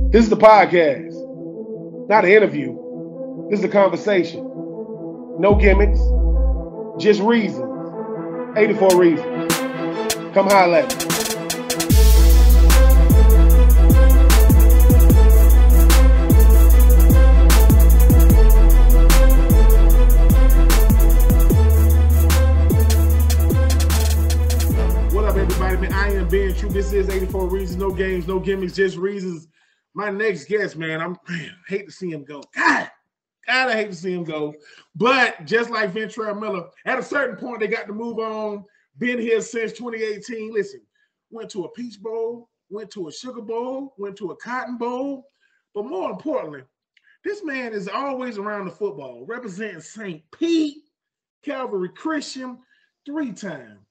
This is the podcast, not an interview. This is a conversation. No gimmicks, just reasons. 84 reasons. Come holler at me. What up, everybody? Man, I am being true. This is 84 reasons. No games, no gimmicks, just reasons. My next guest, man, I hate to see him go. God, I hate to see him go. But just like Ventrell Miller, at a certain point, they got to move on. Been here since 2018. Listen, went to a Peach Bowl, went to a Sugar Bowl, went to a Cotton Bowl. But more importantly, this man is always around the football, representing St. Pete, Calvary Christian, three-time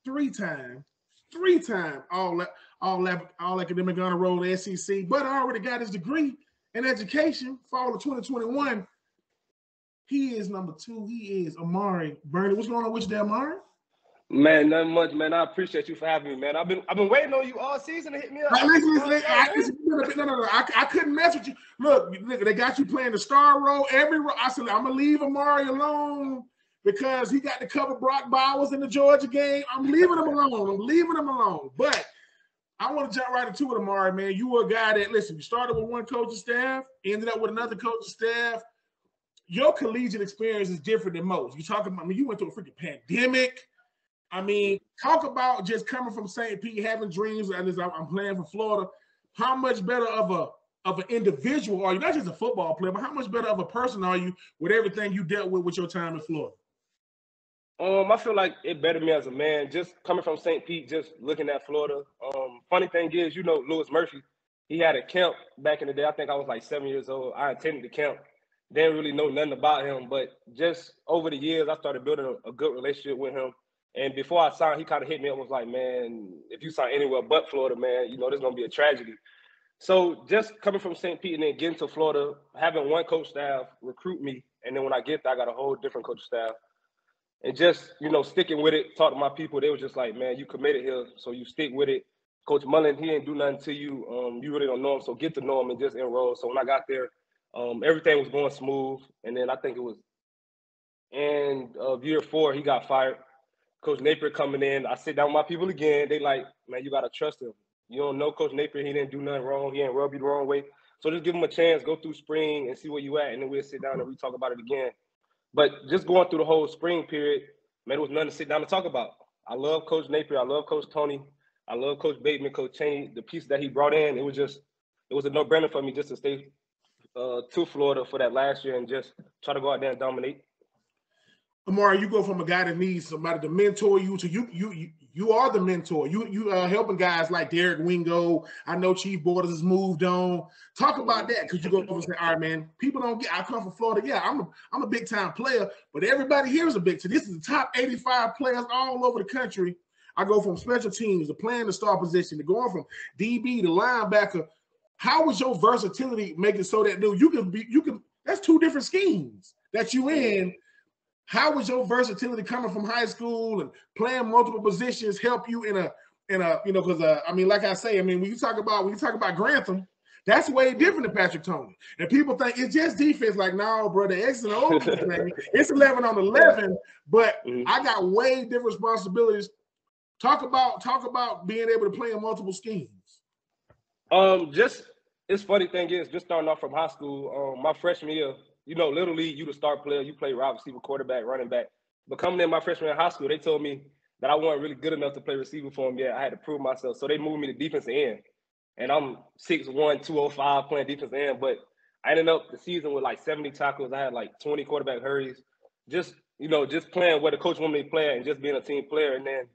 all academic honor roll SEC, but already got his degree in education, fall of 2021. He is number 2. He is Amari Burney. What's going on with you there, Amari? Man, nothing much, man. I appreciate you for having me, man. I've been waiting on you all season to hit me up. No. I couldn't mess with you. Look, they got you playing the star role. I said, I'm gonna leave Amari alone because he got to cover Brock Bowers in the Georgia game. I'm leaving him alone. But I want to jump right into it, Amari, man. You were a guy that, listen, you started with one coaching staff, ended up with another coaching staff. Your collegiate experience is different than most. You talking about, you went through a freaking pandemic. Talk about just coming from St. Pete, having dreams, and I'm playing for Florida. How much better of an individual are you? Not just a football player, but how much better of a person are you with everything you dealt with your time in Florida? I feel like it bettered me as a man, just coming from St. Pete, just looking at Florida. Funny thing is, Louis Murphy, he had a camp back in the day. I think I was like 7 years old. I attended the camp. Didn't really know nothing about him, but just over the years, I started building a good relationship with him. And before I signed, he kind of hit me up and was like, man, if you sign anywhere but Florida, man, this is going to be a tragedy. So just coming from St. Pete and then getting to Florida, having one coach staff recruit me, and then when I get there, I got a whole different coach staff. And just, sticking with it, talk to my people, they were just like, man, you committed here, so you stick with it. Coach Mullen, he didn't do nothing to you. You really don't know him, so get to know him and just enroll. So when I got there, everything was going smooth. And then I think it was end of year 4, he got fired. Coach Napier coming in, I sit down with my people again. They like, man, you got to trust him. You don't know Coach Napier, he didn't do nothing wrong. He didn't rub you the wrong way. So just give him a chance, go through spring and see where you at, and then we'll sit down and we talk about it again. But just going through the whole spring period, man, it was nothing to sit down and talk about. I love Coach Napier. I love Coach Tony. I love Coach Bateman, Coach Cheney. The piece that he brought in, it was a no-brainer for me just to stay to Florida for that last year and just try to go out there and dominate. Amari, you go from a guy that needs somebody to mentor you to you are the mentor. You helping guys like Derek Wingo. I know Chief Borders has moved on. Talk about that, because you go over and say, all right, man, people don't get. I come from Florida. Yeah, I'm a big time player, but everybody here is a big time. This is the top 85 players all over the country. I go from special teams to playing the star position to going from DB to linebacker. How was your versatility making so that dude you can? That's 2 different schemes that you in. How was your versatility coming from high school and playing multiple positions help you in a because like I say, when you talk about Grantham, that's way different than Patrick Tony. And people think it's just defense. Like, no, bro, the X and O's, it's 11 on 11, but I got way different responsibilities. Talk about being able to play in multiple schemes. It's funny thing is, just starting off from high school, my freshman year, Little League, you the star player, you play wide receiver, quarterback, running back. But coming in my freshman year in high school, they told me that I wasn't really good enough to play receiver for them yet. I had to prove myself. So they moved me to defensive end. And I'm 6'1", 205 playing defensive end. But I ended up the season with like 70 tackles. I had like 20 quarterback hurries. Just playing where the coach wanted me to play and just being a team player. And then,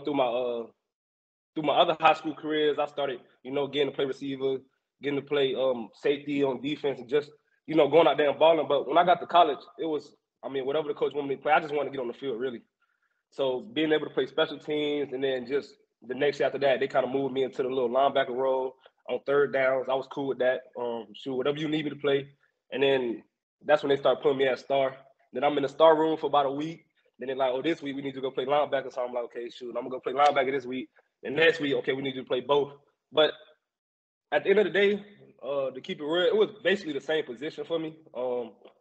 through my other high school careers, I started, getting to play receiver, getting to play safety on defense, and just going out there and balling. But when I got to college, it was, whatever the coach wanted me to play, I just wanted to get on the field, really. So being able to play special teams, and then just the next year after that, they kind of moved me into the little linebacker role on third downs. I was cool with that. Whatever you need me to play. And then that's when they started putting me at star. Then I'm in the star room for about a week. Then they're like, this week we need to go play linebacker. So I'm like, okay, I'm going to go play linebacker this week. And next week, okay, we need you to play both. But at the end of the day, To keep it real, it was basically the same position for me.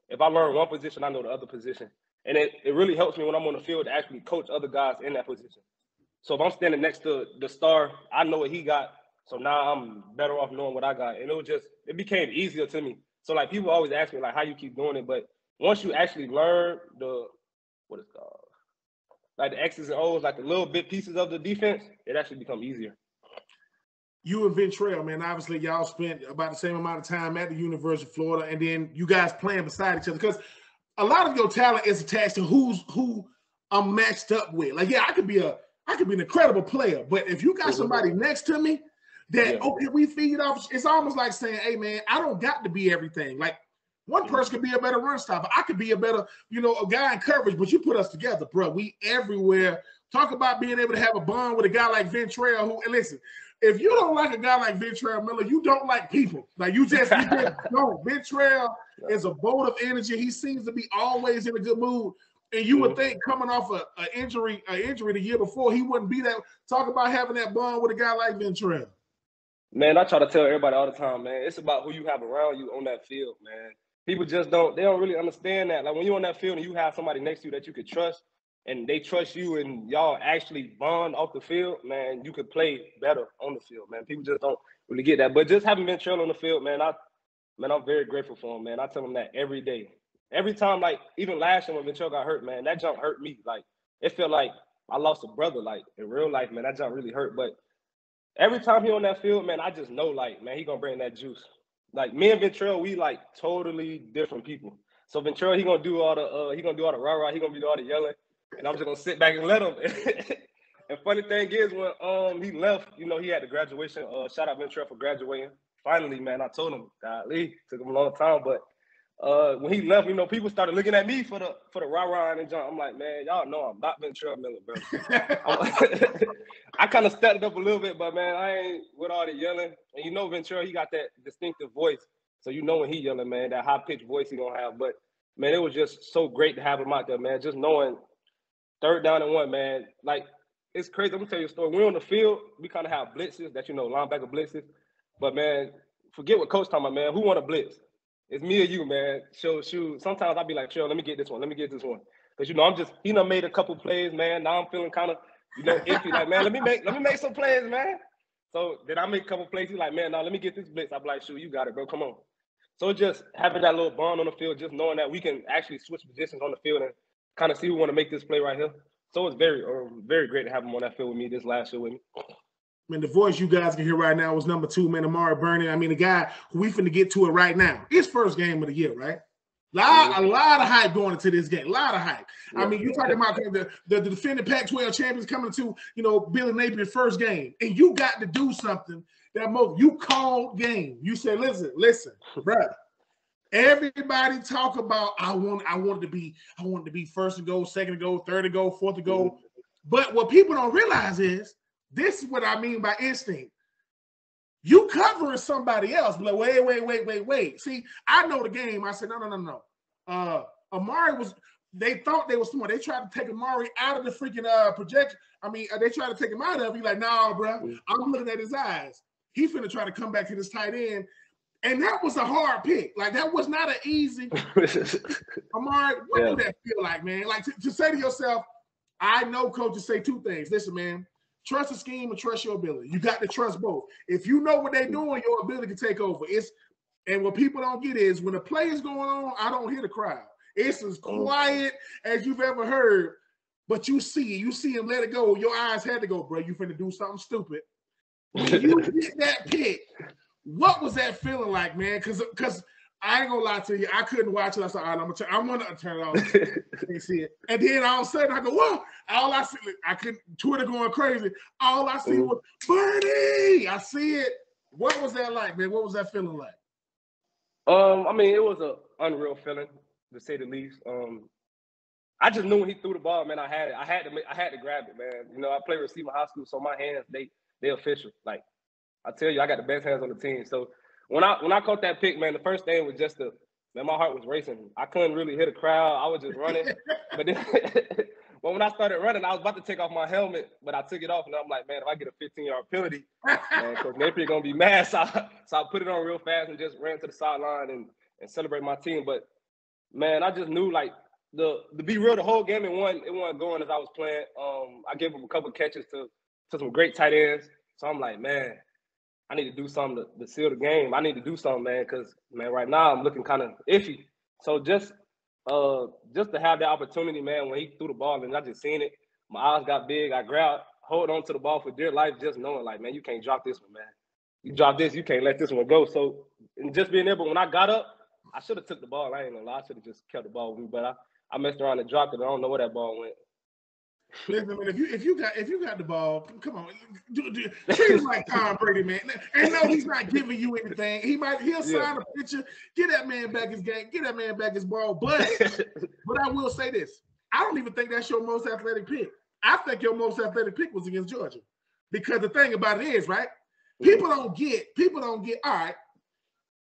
If I learn one position, I know the other position. And it really helps me when I'm on the field to actually coach other guys in that position. So if I'm standing next to the star, I know what he got. So now I'm better off knowing what I got. And it became easier to me. So like people always ask me like how you keep doing it. But once you actually learn what it's called, like the X's and O's, like the little bit pieces of the defense, it actually becomes easier. You and Ventrell, man, obviously y'all spent about the same amount of time at the University of Florida, and then you guys playing beside each other because a lot of your talent is attached to who I'm matched up with. Like, yeah, I could be an incredible player, but if you got somebody next to me that okay, we feed off, it's almost like saying, hey man, I don't got to be everything. Like one person could be a better run stopper. I could be a better, a guy in coverage, but you put us together, bro. We everywhere. Talk about being able to have a bond with a guy like Ventrell who, and listen, if you don't like a guy like Ventrell Miller, you don't like people. Like you just don't. Ventrell is a bolt of energy. He seems to be always in a good mood. And you would think coming off an injury the year before, he wouldn't be that. Talk about having that bond with a guy like Ventrell. Man, I try to tell everybody all the time, man, it's about who you have around you on that field, man. People just don't really understand that. Like when you're on that field and you have somebody next to you that you could trust and they trust you and y'all actually bond off the field, man, you could play better on the field, man. People just don't really get that. But just having Ventrell on the field, man, I'm very grateful for him, man. I tell him that every day. Every time, like, even last year when Ventrell got hurt, man, that jump hurt me. Like, it felt like I lost a brother, like, in real life, man. That jump really hurt. But every time he on that field, man, I just know, like, man, he gonna bring that juice. Like, me and Ventrell, we, like, totally different people. So Ventrell, he gonna do all the rah-rah, he gonna do all the yelling, and I'm just gonna sit back and let him. And funny thing is, when he left, he had the graduation. Shout out Ventrell for graduating. Finally, man, I told him, golly, took him a long time, but when he left, people started looking at me for the rah-rah and jump. I'm like, man, y'all know I'm not Ventrell Miller, bro. I kind of stepped up a little bit, but man, I ain't with all the yelling. And Ventrell, he got that distinctive voice. So when he yelling, man, that high-pitched voice he gonna have. But man, it was just so great to have him out there, man. Just knowing 3rd down and 1, man. Like, it's crazy. I'm gonna tell you a story. We're on the field, we kind of have blitzes that linebacker blitzes. But man, forget what coach talking about, man. Who want to blitz? It's me or you, man. So shoot. Sometimes I'll be like, chill, let me get this one. Because I'm just, made a couple plays, man. Now I'm feeling kind of, iffy. Like, man, let me make some plays, man. So then I make a couple plays. He's like, man, now let me get this blitz. I'm like, shoot, you got it, bro. Come on. So just having that little bond on the field, just knowing that we can actually switch positions on the field and kind of see who want to make this play right here. So it's very, very great to have him on that field with me this last year with me. I mean, the voice you guys can hear right now was number 2, man, Amari Burney. I mean, the guy who we finna get to it right now. His first game of the year, right? A lot of hype going into this game. A lot of hype. Yeah. I mean, you talking about the defending Pac-12 champions coming to, Billy Napier's first game. And you got to do something you called game. You said, listen, bro. Everybody talk about I wanted to be first to go, second to go, third to go, fourth to go. But what people don't realize is this is what I mean by instinct. You covering somebody else. But like, wait. See, I know the game. I said, no. Amari they thought they were smart. They tried to take Amari out of the freaking projection. I mean, they tried to take him out of it. He's like, nah, bro. I'm looking at his eyes. He finna try to come back to this tight end. And that was a hard pick. Like, that was not an easy. Amari, what did that feel like, man? Like, to say to yourself, I know coaches say 2 things. Listen, man. Trust the scheme and trust your ability. You got to trust both. If you know what they're doing, your ability can take over. And what people don't get is when the play is going on, I don't hear the crowd. It's as quiet as you've ever heard, but you see him let it go. Your eyes had to go, bro. You finna do something stupid. When you get that pick, what was that feeling like, man? Because I ain't gonna lie to you, I couldn't watch it. I said, all right, I'm gonna turn it off and see it. And then all of a sudden I go, whoa! All I see, I couldn't Twitter going crazy. All I see was Bernie. I see it. What was that like, man? What was that feeling like? I mean, it was an unreal feeling, to say the least. I just knew when he threw the ball, man, I had it. I had to grab it, man. I played receiver high school, so my hands, they official. Like, I tell you, I got the best hands on the team. So when I caught that pick, man, the first thing was man, my heart was racing. I couldn't really hit a crowd. I was just running. But when I started running, I was about to take off my helmet, but I took it off, and I'm like, man, if I get a 15-yard penalty, man, Coach Napier gonna be mad. So I put it on real fast and just ran to the sideline and celebrate my team. But man, I just knew like to be real, the whole game it wasn't going as I was playing. I gave him a couple catches to some great tight ends. So I'm like, man, I need to do something to seal the game. I need to do something, man, because man, right now I'm looking kind of iffy. So just to have that opportunity, man, when he threw the ball and I just seen it, my eyes got big. I grabbed, hold on to the ball for dear life, just knowing like, man, you can't drop this one, man. You drop this, you can't let this one go. So and just being able, when I got up, I should have took the ball. I ain't gonna lie, I should have just kept the ball with me, but I messed around and dropped it. I don't know where that ball went. Listen, man, if you got the ball, come on, treat him like Tom Brady, man. And no, he's not giving you anything. He'll sign a picture, get that man back his game, get that man back his ball. But I will say this: I don't even think that's your most athletic pick. I think your most athletic pick was against Georgia, because the thing about it is, right? People don't get. All right,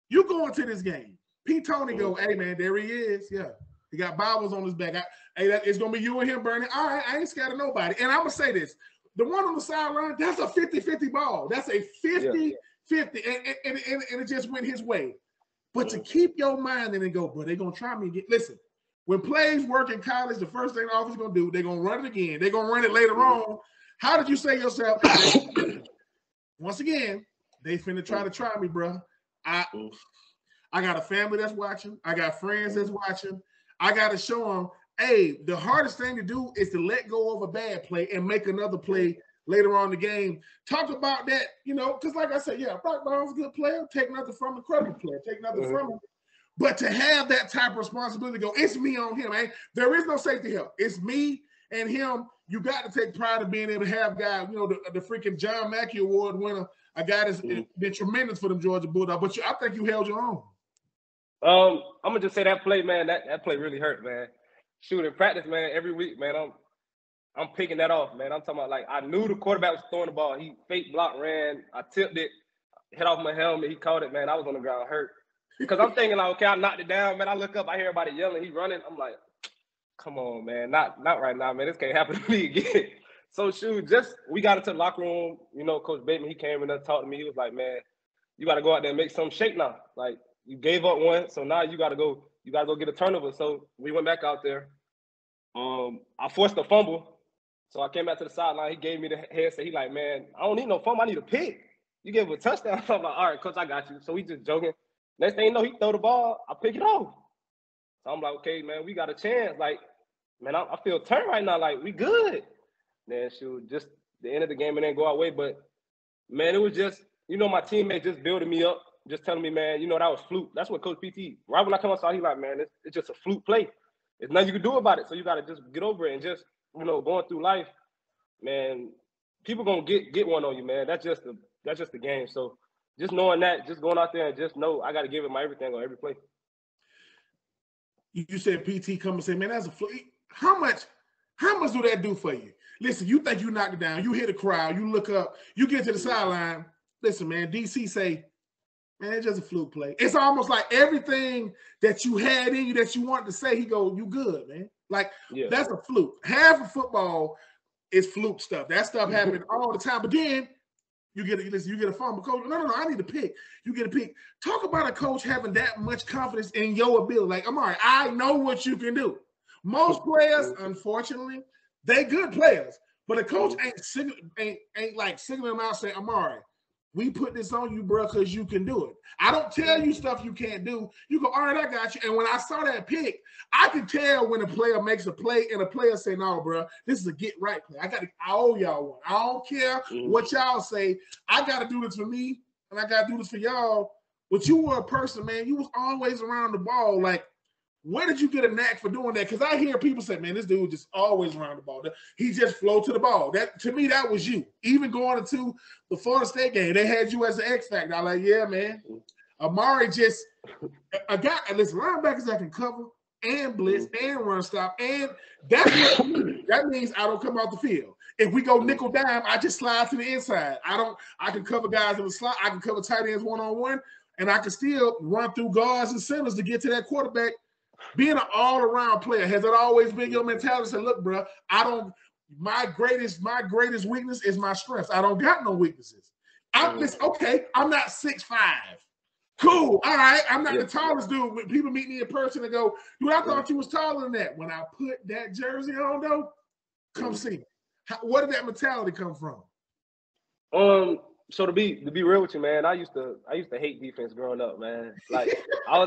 you go into this game. Pete Tony go, hey man, there he is. Yeah. He got Bibles on his back. It's going to be you and him, Bernie. All right, I ain't scared of nobody. And I'm going to say this. The one on the sideline, that's a 50-50 ball. That's a 50-50. And it just went his way. But to keep your mind in and go, bro, they're going to try me again. Listen, when plays work in college, the first thing the offense is going to do, they're going to run it again. They're going to run it later on. How did you say yourself? Once again, they finna try me, bro. I got a family that's watching. I got friends that's watching. I got to show them, hey, the hardest thing to do is to let go of a bad play and make another play later on in the game. Talk about that, because like I said, Brock Bowers a good player. Take nothing from him, incredible player. Take nothing from him. But to have that type of responsibility, go, it's me on him, man. There is no safety help. It's me and him. You got to take pride in being able to have guys, the freaking John Mackey Award winner, a guy that's been tremendous for them Georgia Bulldogs. But I think you held your own. I'm gonna just say that play, man. That play really hurt, man. Shoot, in practice, man, every week, man, I'm picking that off, man. I'm talking about like I knew the quarterback was throwing the ball. He fake block ran. I tipped it, hit off my helmet. He caught it, man. I was on the ground hurt because I'm thinking like, okay, I knocked it down, man. I look up, I hear everybody yelling. He running. I'm like, come on, man, not right now, man. This can't happen to me again. So shoot, we got into the locker room. Coach Bateman, he came in and talked to me. He was like, man, you got to go out there and make something shake now. Like, you gave up one, so now you gotta go get a turnover. So we went back out there. I forced a fumble. So I came back to the sideline. He gave me the headset. He like, man, I don't need no fumble. I need a pick. You gave him a touchdown. I'm like, all right, coach, I got you. So we just joking. Next thing you know, he throw the ball. I pick it off. So I'm like, okay, man, we got a chance. Like, man, I feel turned right now. Like, we good. Then shoot, just the end of the game, it didn't go our way. But man, it was just, my teammate just building me up. Just telling me, man, that was fluke. That's what Coach PT. Right when I come outside, he like, man, it's just a fluke play. There's nothing you can do about it. So you got to just get over it and just, going through life, man, people gonna get one on you, man. That's just the game. So just knowing that, just going out there and just know I got to give it my everything on every play. You said PT come and say, man, that's a fluke. How much do that do for you? Listen, you think you knocked it down. You hit a crowd. You look up. You get to the sideline. Listen, man, DC say, man, it's just a fluke play. It's almost like everything that you had in you that you wanted to say, he go, you good, man. Like, that's a fluke. Half of football is fluke stuff. That stuff happens all the time. But then you get a fumble. Coach, no, I need a pick. You get a pick. Talk about a coach having that much confidence in your ability. Like, Amari, I know what you can do. Most players, unfortunately, they good players. But a coach ain't like signaling them out saying, Amari, we put this on you, bro, because you can do it. I don't tell you stuff you can't do. You go, all right, I got you. And when I saw that pick, I can tell when a player makes a play and a player say, no, bro, this is a get right play. I owe y'all one. I don't care what y'all say. I got to do this for me, and I got to do this for y'all. But you were a person, man. You was always around the ball. Like, where did you get a knack for doing that? Because I hear people say, man, this dude just always around the ball. He just flow to the ball. That, to me, that was you. Even going into the Florida State game, they had you as an X factor. I'm like, yeah, man. Amari just a guy. Listen, linebackers that can cover and blitz and run stop, and that means I don't come out the field. If we go nickel dime, I just slide to the inside. I can cover guys in the slot. I can cover tight ends one-on-one, and I can still run through guards and centers to get to that quarterback Being an all-around player, has it always been your mentality? Say, look, bro, my greatest weakness is my strengths. I don't got no weaknesses. I'm not 6'5". Cool. All right. I'm not the tallest dude. When people meet me in person and go, dude, I thought you was taller than that. When I put that jersey on, though, come see me. Where did that mentality come from? So to be real with you, man, I used to hate defense growing up, man. Like I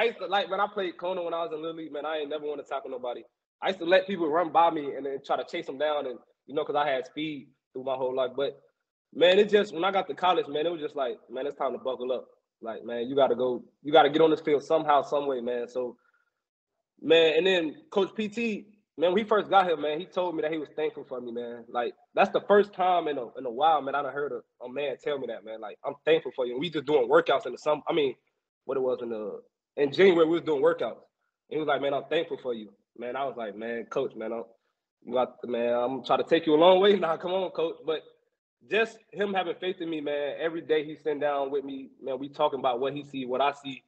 used to like when I played Kona when I was in Little League, man, I ain't never want to tackle nobody. I used to let people run by me and then try to chase them down, and because I had speed through my whole life. But man, it just when I got to college, man, it was just like, man, it's time to buckle up. Like, man, you gotta get on this field somehow, some way, man. So, man, and then Coach PT, man, when he first got here, man, he told me that he was thankful for me, man. Like, that's the first time in a while, man, I done heard a man tell me that, man. Like, I'm thankful for you. And we just doing workouts in the summer. I mean, what it was in January, we was doing workouts. And he was like, man, I'm thankful for you. Man, I was like, man, Coach, man, I'm trying to take you a long way now. Come on, Coach. But just him having faith in me, man, every day he's sitting down with me, man, we talking about what he see, what I see,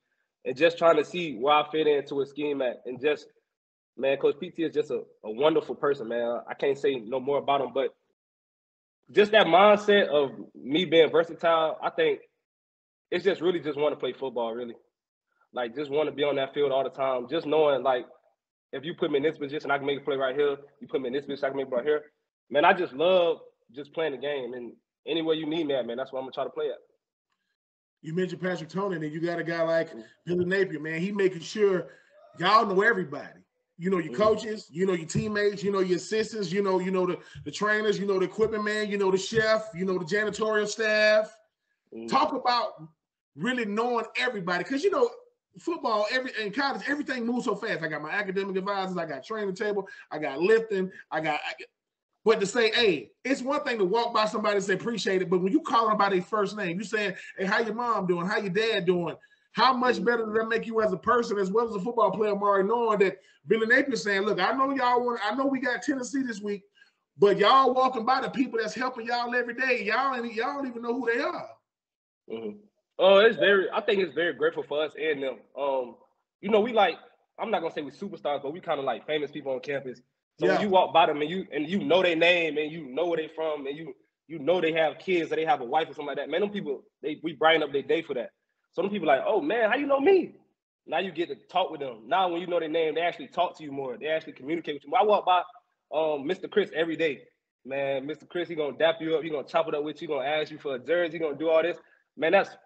and just trying to see where I fit into his scheme at. And just, man, Coach PT is just a wonderful person, man. I can't say no more about him, but just that mindset of me being versatile, I think it's just really just want to play football, really. Like, just want to be on that field all the time. Just knowing, like, if you put me in this position, I can make a play right here. You put me in this position, I can make a play right here. Man, I just love just playing the game. And anywhere you need me at, man, that's what I'm going to try to play at. You mentioned Patrick Tony, and you got a guy like Billy Napier, man. He making sure y'all know everybody. You know your coaches, you know your teammates, you know your assistants, you know the trainers, you know the equipment man, you know the chef, you know the janitorial staff. Talk about really knowing everybody, because football, in college, everything moves so fast. I got my academic advisors, I got training table, I got lifting, but to say, hey, it's one thing to walk by somebody and say appreciate it, but when you call them by their first name, you saying, hey, how your mom doing? How your dad doing? How much better does that make you as a person as well as a football player, Amari, knowing that Billy Napier saying, look, I know we got Tennessee this week, but y'all walking by the people that's helping y'all every day. Y'all don't even know who they are. I think it's very grateful for us and them. We like, I'm not gonna say we superstars, but we kind of like famous people on campus. So when you walk by them and you know their name and you know where they from and you know they have kids or they have a wife or something like that, man, them people, we brighten up their day for that. So them people like, oh man, how you know me? Now you get to talk with them. Now when you know their name, they actually talk to you more. They actually communicate with you. I walk by Mr. Chris every day. Man, Mr. Chris, he gonna dap you up, he gonna chop it up with you, he gonna ask you for a jersey, he gonna do all this. Man, that's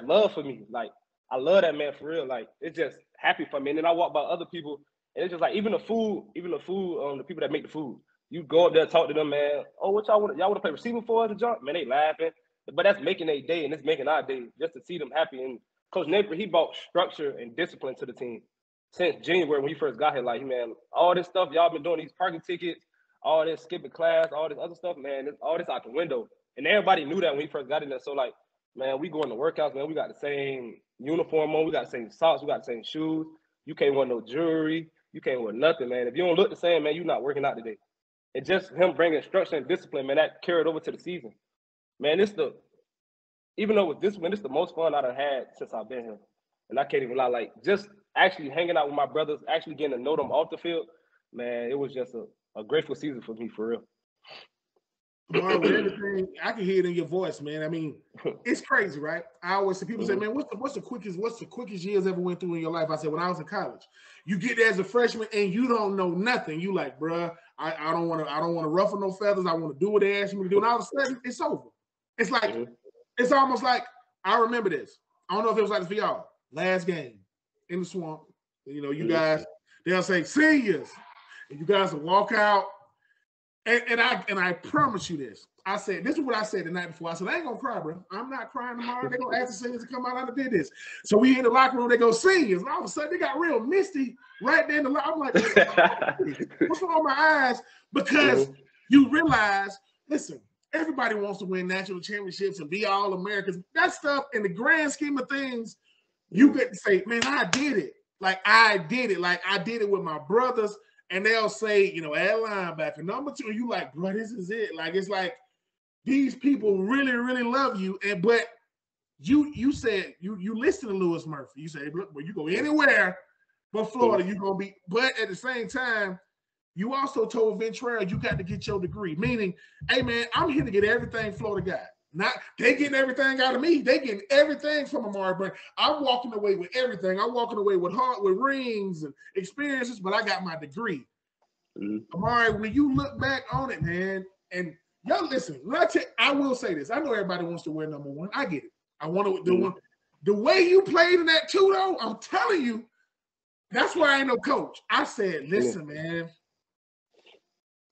love for me. Like, I love that man for real. Like, it's just happy for me. And then I walk by other people, and it's just like, even the food, the people that make the food, you go up there, talk to them, man. Oh, what y'all want to play receiver for us to jump? Man, they laughing. But that's making their day, and it's making our day just to see them happy. And Coach Napier, he brought structure and discipline to the team since January when he first got here. Like, man, all this stuff y'all been doing, these parking tickets, all this skipping class, all this other stuff, man, all this out the window. And everybody knew that when he first got in there. So, like, man, we going to workouts, man. We got the same uniform on. We got the same socks. We got the same shoes. You can't wear no jewelry. You can't wear nothing, man. If you don't look the same, man, you're not working out today. It's just him bringing structure and discipline, man, that carried over to the season. Man, even though with this one, it's the most fun I've had since I've been here. And I can't even lie, like, just actually hanging out with my brothers, actually getting to know them off the field, man, it was just a grateful season for me, for real. Amari, with everything, I can hear it in your voice, man. I mean, it's crazy, right? I always see people say, man, what's the quickest years ever went through in your life? I said, when I was in college. You get there as a freshman and you don't know nothing. You like, bruh, I don't want to ruffle no feathers. I want to do what they ask me to do. And all of a sudden, it's over. It's like, it's almost like, I remember this. I don't know if it was like this for y'all. Last game in the swamp. You guys, they'll say seniors. And you guys will walk out. And I promise you this. I said, this is what I said the night before. I said, I ain't gonna cry, bro. I'm not crying tomorrow. They're gonna ask the seniors to come out. I did this. So we in the locker room, they go seniors. And all of a sudden they got real misty right there in the locker. I'm like, what's wrong with my eyes? Because you realize, listen, everybody wants to win national championships and be all Americans. That stuff, in the grand scheme of things, you get to say, man, I did it. Like, I did it. Like, I did it with my brothers. And they'll say, at linebacker, number 2, and you like, bro, this is it. Like, it's like these people really, really love you. But you said you listen to Louis Murphy. You say, look, when you go anywhere, But Florida, you're gonna be. But at the same time, you also told Ventrell you got to get your degree. Meaning, hey man, I'm here to get everything Florida got. Not they getting everything out of me. They getting everything from Amari Burney. I'm walking away with everything. I'm walking away with rings and experiences, but I got my degree. Amari, when you look back on it, man, and y'all listen, I will say this. I know everybody wants to win number one. I get it. I want to do one. The way you played in that too, though, I'm telling you, that's why I ain't no coach. I said, listen, man,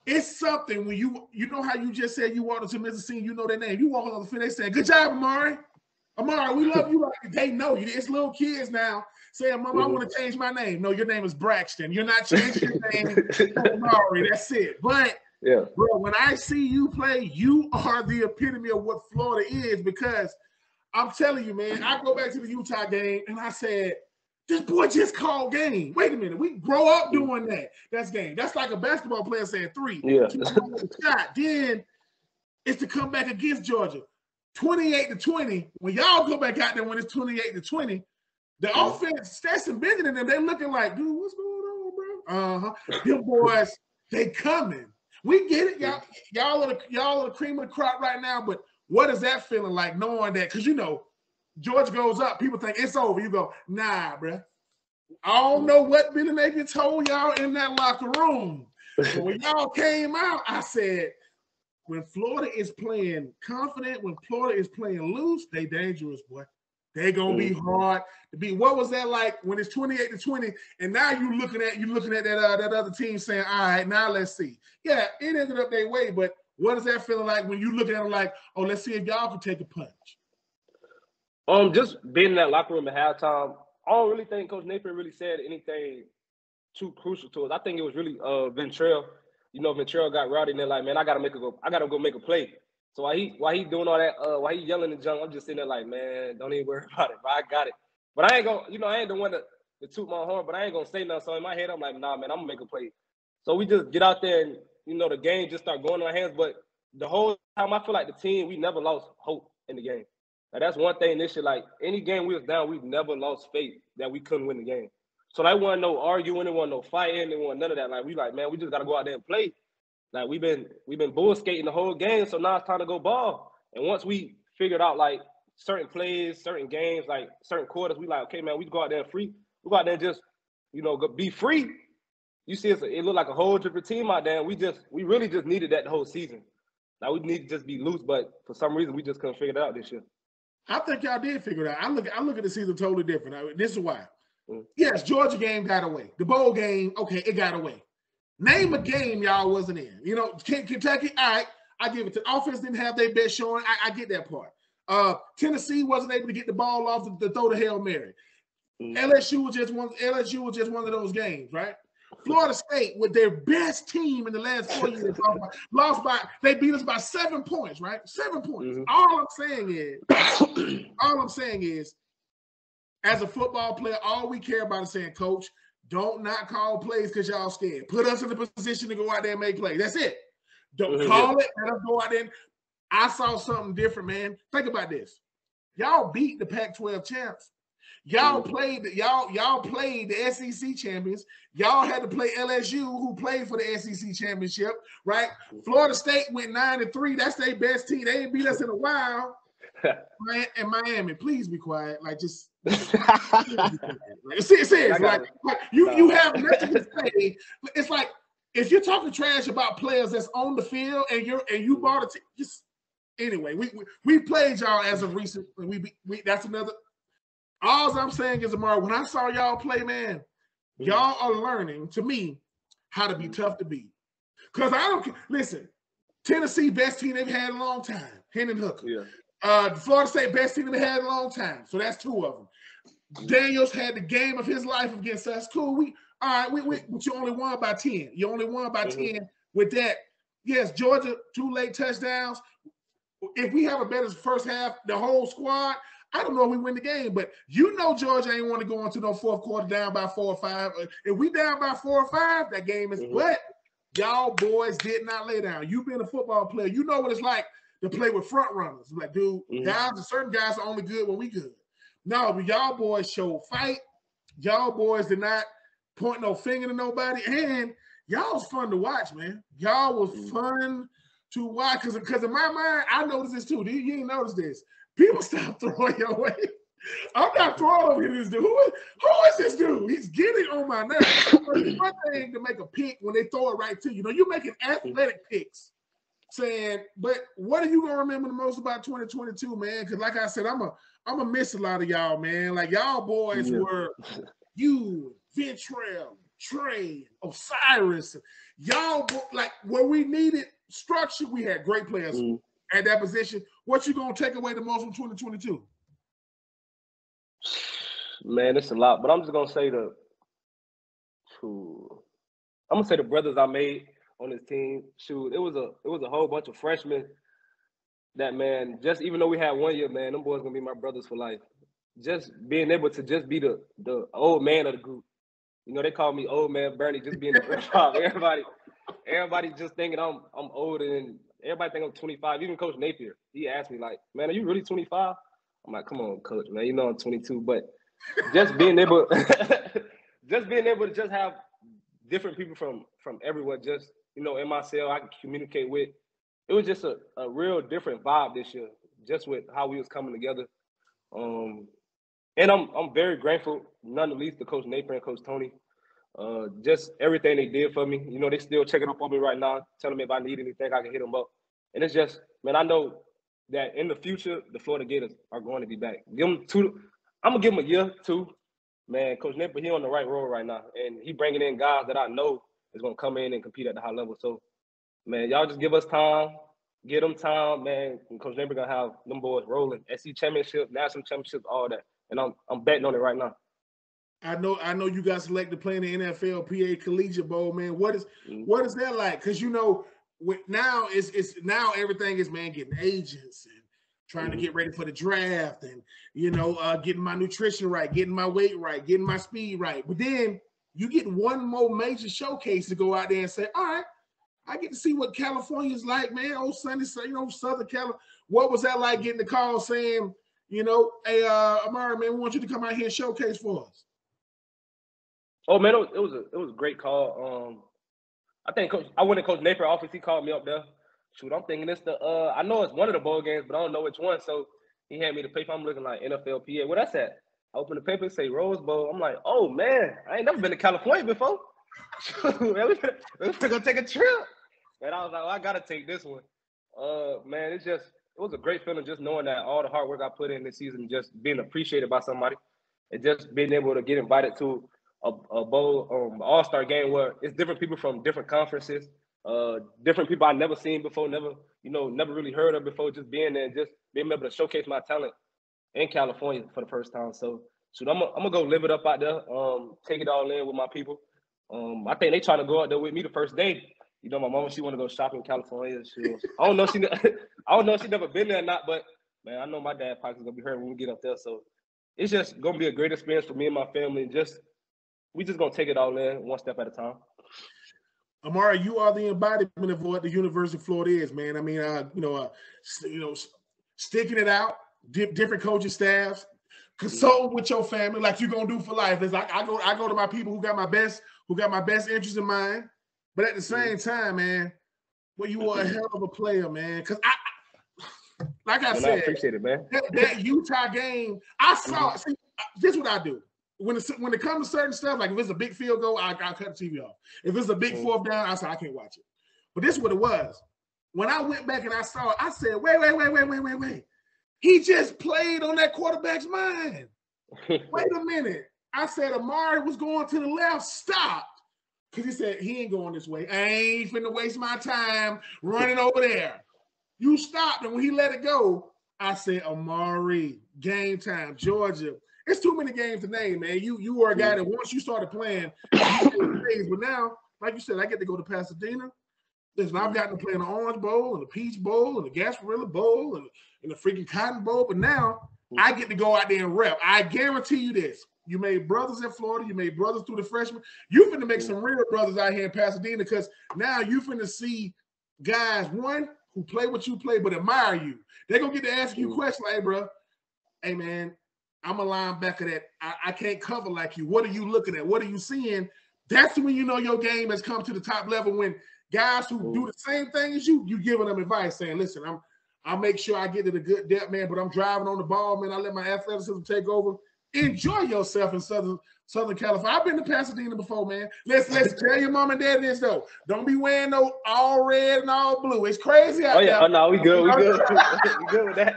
it's something when you know how you just said you walked into Mississippi, you know their name. You walk on the field, they say, good job, Amari. Amari, we love you. They know you. It's little kids now saying, Mom, I want to change my name. No, your name is Braxton. You're not changing your name to Amari. That's it. But, bro, when I see you play, you are the epitome of what Florida is because I'm telling you, man, I go back to the Utah game and I said, this boy just called game. Wait a minute. We grow up doing that. That's game. That's like a basketball player saying 3. Yeah. Shot. Then it's to come back against Georgia. 28-20. When y'all go back out there when it's 28-20, the offense, Stetson Bennett and them, they looking like, dude, what's going on, bro? Them boys, they coming. We get it. Y'all are the cream of the crop right now, but what is that feeling like knowing that? Because, you know, Georgia goes up, people think it's over. You go, nah, bro. I don't know what Billy Napier told y'all in that locker room. But when y'all came out, I said, when Florida is playing confident, when Florida is playing loose, they dangerous, boy. They gonna be hard to beat. What was that like when it's 28-20, and now you looking at that other team saying, all right, now let's see. Yeah, it ended up their way, but what is that feeling like when you looking at it like, oh, let's see if y'all can take a punch? Just being in that locker room at halftime, I don't really think Coach Napier really said anything too crucial to us. I think it was really Ventrell. You know, Ventrell got rowdy and they're like, man, I gotta go make a play. So while he doing all that, while he yelling and junk, I'm just sitting there like, man, don't even worry about it, bro. I got it. But I ain't gonna, I ain't the one to toot my horn, but I ain't gonna say nothing. So in my head, I'm like, nah, man, I'm gonna make a play. So we just get out there and, the game just start going in our hands. But the whole time, I feel like the team, we never lost hope in the game. Now, that's one thing this year. Like, any game we was down, we never lost faith that we couldn't win the game. So there wasn't no arguing, there wasn't no fighting, there wasn't none of that. Like, we man, we just got to go out there and play. Like, we've been bull skating the whole game, so now it's time to go ball. And once we figured out, like, certain plays, certain games, like, certain quarters, we like, okay, man, we go out there and free. We go out there and just, be free. You see, it looked like a whole different team out there, and we really just needed that the whole season. Now, we need to just be loose, but for some reason, we just couldn't figure it out this year. I think y'all did figure it out. I look at the season totally different. This is why. Yes, Georgia game got away. The bowl game, okay, it got away. Name a game y'all wasn't in. Kentucky, all right, I give it to offense didn't have their best showing. I get that part. Tennessee wasn't able to get the ball off to throw the Hail Mary. LSU was just one of those games, right? Florida State, with their best team in the last 4 years, they beat us by 7 points, right? 7 points. All I'm saying is, as a football player, all we care about is saying, Coach, don't not call plays because y'all scared. Put us in the position to go out there and make plays. That's it. Don't call it. Let us go out there. I saw something different, man. Think about this. Y'all beat the Pac-12 champs. Y'all played the SEC champions. Y'all had to play LSU, who played for the SEC championship, right? Florida State went 9-3. That's their best team. They ain't beat us in a while. And Miami, please be quiet. Like, just serious. Like you have nothing to say. It's like if you're talking trash about players that's on the field and you bought a team. Just anyway, we played y'all as of recent. We that's another. All I'm saying is, Amari, when I saw y'all play, man, y'all are learning, to me, how to be tough to beat. Because I don't – listen, Tennessee, best team they've had in a long time, Hendon Hooker. Yeah. Florida State, best team they've had in a long time. So that's 2 of them. Daniels had the game of his life against us. Cool. But you only won by 10. You only won by 10 with that. Yes, Georgia, 2 late touchdowns. If we have a better first half, the whole squad – I don't know if we win the game, but Georgia ain't want to go into no fourth quarter down by 4 or 5. If we down by 4 or 5, that game is but y'all boys did not lay down. You being a football player, you know what it's like to play with front runners. Like, dude, certain guys are only good when we good. No, but y'all boys showed fight. Y'all boys did not point no finger to nobody. And y'all was fun to watch, man. Y'all was fun to watch. Because in my mind, I noticed this too. You ain't noticed this. People stop throwing your way. I'm not throwing over this dude. Who is this dude? He's getting on my nerves. It's one thing to make a pick when they throw it right to you. You know, you're making athletic picks. Saying, but what are you gonna remember the most about 2022, man? Because like I said, I'm a miss a lot of y'all, man. Like y'all boys were you, Ventrell, Trey, Osiris. Y'all like where we needed structure, we had great players at that position. What you gonna take away the most from 2022? Man, it's a lot, but I'm just gonna say the brothers I made on this team. Shoot, it was a whole bunch of freshmen that, man, just even though we had 1 year, man, them boys gonna be my brothers for life. Just being able to just be the old man of the group. You know, they call me Old Man Burney, just being the grandfather. Everybody just thinking I'm older and everybody think I'm 25. Even Coach Napier, he asked me like, man, are you really 25? I'm like, come on, Coach, man, you know I'm 22. But just being able to just have different people from everywhere, just, you know, in my cell I can communicate with. It was just a real different vibe this year, just with how we was coming together. And I'm very grateful, none the least, to Coach Napier and Coach Tony. Just everything they did for me. You know, they still checking up on me right now, telling me if I need anything, I can hit them up. And it's just, man, I know that in the future, the Florida Gators are going to be back. I'm gonna give them a year, 2. Man, Coach Napier, he on the right road right now, and he bringing in guys that I know is gonna come in and compete at the high level. So, man, y'all just give us time, get them time, man. And Coach Napier gonna have them boys rolling. SC championship, national championship, all that. And I'm betting on it right now. I know you got selected to play in the NFL PA Collegiate Bowl, man. What is that like? Because you know, now it's now everything is, man, getting agents and trying to get ready for the draft and, you know, getting my nutrition right, getting my weight right, getting my speed right. But then you get one more major showcase to go out there and say, all right, I get to see what California's like, man. Old Sunny, you know, Southern California. What was that like getting the call saying, you know, hey, Amari, man, we want you to come out here and showcase for us? Oh, man, it was a great call. I think I went to Coach Napier's office. He called me up there. Shoot, I'm thinking it's I know it's one of the bowl games, but I don't know which one. So he handed me the paper. I'm looking like NFL PA. What that's at? I open the paper, say Rose Bowl. I'm like, oh, man, I ain't never been to California before. We're gonna take a trip. And I was like, well, I gotta take this one. Man, it was a great feeling just knowing that all the hard work I put in this season, just being appreciated by somebody, and just being able to get invited to a bowl, all-star game where it's different people from different conferences, different people I've never seen before, never really heard of before, just being there and just being able to showcase my talent in California for the first time. So I'm gonna go live it up out there, take it all in with my people. I think they trying to go out there with me the first day. You know, my mama, she want to go shopping in California. I don't know if she never been there or not, but man, I know my dad pocket's gonna be hurt when we get up there. So it's just gonna be a great experience for me and my family. We just gonna take it all in one step at a time. Amari, you are the embodiment of what the University of Florida is, man. I mean, sticking it out, different coaching staffs, consult with your family like you're gonna do for life. It's like I go to my people who got my best interests in mind. But at the same time, man, well, you are a hell of a player, man. Because I said, I appreciate it, man. That Utah game, I saw. See, this is what I do. When it comes to certain stuff, like if it's a big field goal, I'll cut the TV off. If it's a big fourth down, I say I can't watch it. But this is what it was. When I went back and I saw it, I said, wait. He just played on that quarterback's mind. Wait a minute. I said Amari was going to the left, stop. Because he said, he ain't going this way. I ain't finna waste my time running over there. You stopped, and when he let it go, I said, Amari, game time, Georgia. It's too many games to name, man. You were a guy that once you started playing, but now, like you said, I get to go to Pasadena. Listen, I've gotten to play in the Orange Bowl and the Peach Bowl and the Gasparilla Bowl and the freaking Cotton Bowl, but now I get to go out there and rep. I guarantee you this. You made brothers in Florida. You made brothers through the freshmen. You finna make some real brothers out here in Pasadena because now you finna see guys, one, who play what you play but admire you. They're going to get to ask you questions like, hey, bro, hey, man, I'm a linebacker that I can't cover like you. What are you looking at? What are you seeing? That's when you know your game has come to the top level. When guys who do the same thing as you giving them advice, saying, "Listen, I'll make sure I get to the good depth, man. But I'm driving on the ball, man. I let my athleticism take over. Enjoy yourself in Southern California. I've been to Pasadena before, man. Let's tell your mom and dad this though. Don't be wearing no all red and all blue. It's crazy out there. Oh no, we good. We good. We good with that.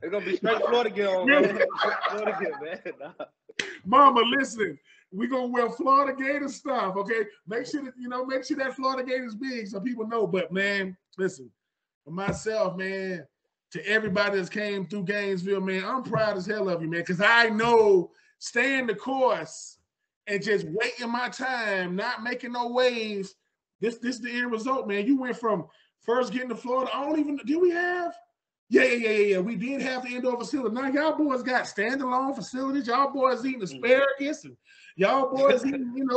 It's gonna be straight Florida gear on, man. Florida gear, man. Nah. Mama, listen. We're gonna wear Florida Gator stuff, okay? Make sure that Florida Gator is big so people know. But man, listen, for myself, man, to everybody that's came through Gainesville, man, I'm proud as hell of you, man, because I know staying the course and just waiting my time, not making no waves. This the end result, man. You went from first getting to Florida. Did we have? Yeah. We did have the indoor facility. Now y'all boys got standalone facilities. Y'all boys eating asparagus and y'all boys eating,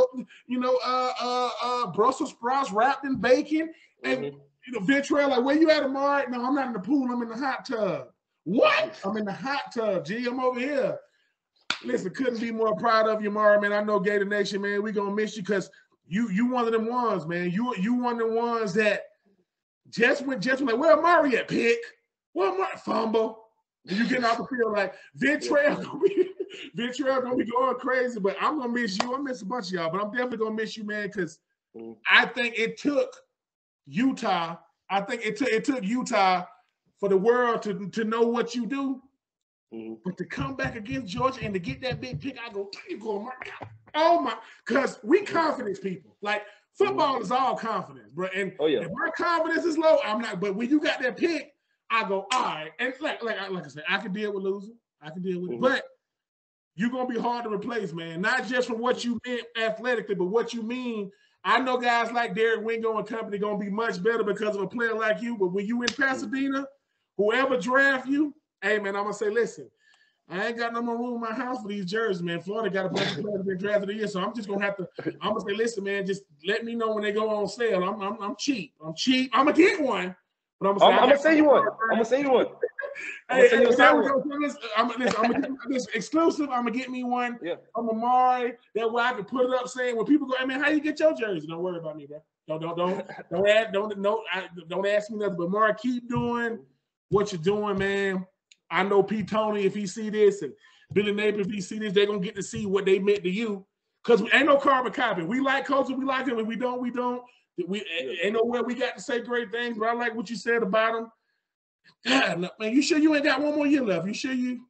Brussels sprouts wrapped in bacon. And Ventrell, like, where you at, Amari? No, I'm not in the pool. I'm in the hot tub. What? I'm in the hot tub. Gee, I'm over here. Listen, couldn't be more proud of you, Amari, man. I know Gator Nation, man, we gonna miss you because you one of them ones, man. You one of the ones that just went like, where Amari at, pick? Well, my fumble. You getting off the field like Ventrell gonna be going crazy, but I'm gonna miss you. I miss a bunch of y'all, but I'm definitely gonna miss you, man, because I think it took Utah. I think it took Utah for the world to know what you do, but to come back against Georgia and to get that big pick, I go, you go, oh my, because we confidence people. Like football is all confidence, bro. And if my confidence is low, I'm not. But when you got that pick, I go, all right. And like I said, I can deal with losing. I can deal with it. But you're going to be hard to replace, man. Not just from what you meant athletically, but what you mean. I know guys like Derek Wingo and company going to be much better because of a player like you. But when you in Pasadena, whoever draft you, hey, man, I'm going to say, listen, I ain't got no more room in my house for these jerseys, man. Florida got a bunch of players been drafted the year, so I'm just going to have to – I'm going to say, listen, man, just let me know when they go on sale. I'm cheap. I'm going to get one. But I'm gonna send you one. I'm gonna send you one. I'm gonna this exclusive. I'm gonna get me one. Yeah. I'm Amari. That way I can put it up saying when people go, hey man, how you get your jersey? Don't worry about me, bro. Don't ask me nothing. But Amari, keep doing what you're doing, man. I know P. Tony, if he see this, and Billy Napier, if he see this, they're gonna get to see what they meant to you. Because ain't no carbon copy. We like coaches, we like him. If we don't, we don't. Ain't nowhere we got to say great things, but I like what you said about him. God, man, you sure you ain't got one more year left? You sure you?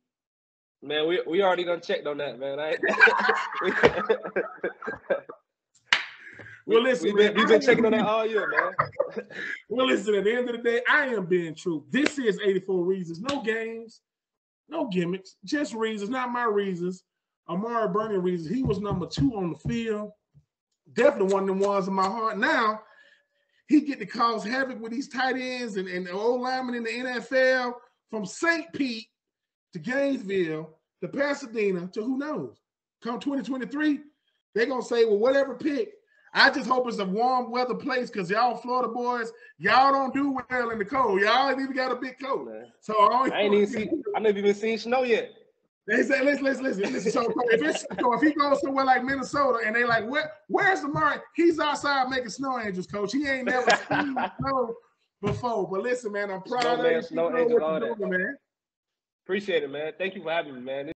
Man, we already done checked on that, man. Well, listen, we've been checking on that all year, man. Well, listen, at the end of the day, I am being true. This is 84 Reasons. No games, no gimmicks, just reasons, not my reasons. Amari Burney reasons. He was number 2 on the field. Definitely one of them ones in my heart. Now, he get to cause havoc with these tight ends and old linemen in the NFL from St. Pete to Gainesville to Pasadena to who knows. Come 2023, they're going to say, well, whatever pick. I just hope it's a warm weather place because y'all Florida boys, y'all don't do well in the cold. Y'all ain't even got a big coat. Man. So I never even seen snow yet. They say, listen. So if he goes somewhere like Minnesota and they like, where's Amari? He's outside making snow angels, coach. He ain't never seen snow before. But listen, man, I'm proud of you. Snow angels, all that. Man. Appreciate it, man. Thank you for having me, man.